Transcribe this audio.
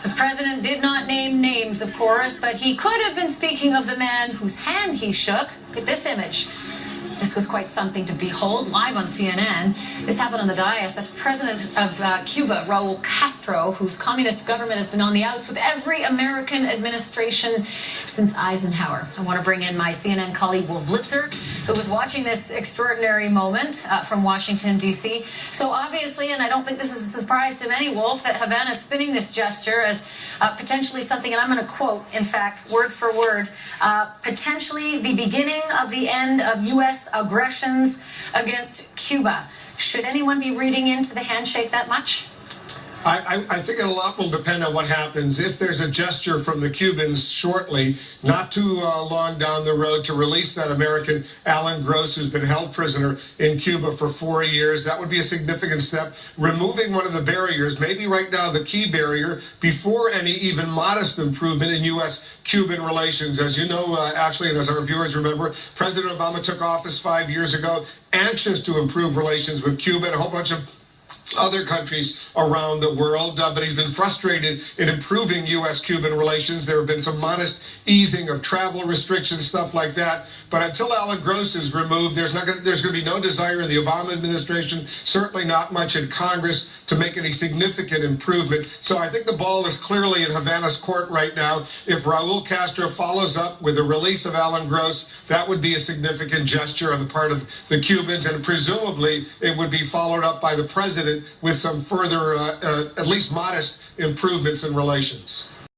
The president did not name names, of course, but he could have been speaking of the man whose hand he shook. Look at this image. This was quite something to behold live on CNN. This happened on the dais. That's President of Cuba, Raul Castro, whose communist government has been on the outs with every American administration since Eisenhower. I want to bring in my CNN colleague, Wolf Blitzer, who was watching this extraordinary moment from Washington, D.C. So obviously, and I don't think this is a surprise to many, Wolf, that Havana is spinning this gesture as potentially something, and I'm going to quote, in fact, word for word, potentially the beginning of the end of U.S. aggressions against Cuba. Should anyone be reading into the handshake that much? I think a lot will depend on what happens. If there's a gesture from the Cubans shortly, not too long down the road, to release that American Alan Gross, who's been held prisoner in Cuba for 4 years, that would be a significant step. Removing one of the barriers, maybe right now the key barrier, before any even modest improvement in U.S.-Cuban relations. As you know, actually, and as our viewers remember, President Obama took office 5 years ago, anxious to improve relations with Cuba and a whole bunch of other countries around the world, but he's been frustrated in improving U.S.-Cuban relations. There have been some modest easing of travel restrictions, stuff like that. But until Alan Gross is removed, there's going to be no desire in the Obama administration, certainly not much in Congress, to make any significant improvement. So I think the ball is clearly in Havana's court right now. If Raul Castro follows up with the release of Alan Gross, that would be a significant gesture on the part of the Cubans, and presumably it would be followed up by the president with some further, at least modest improvements in relations.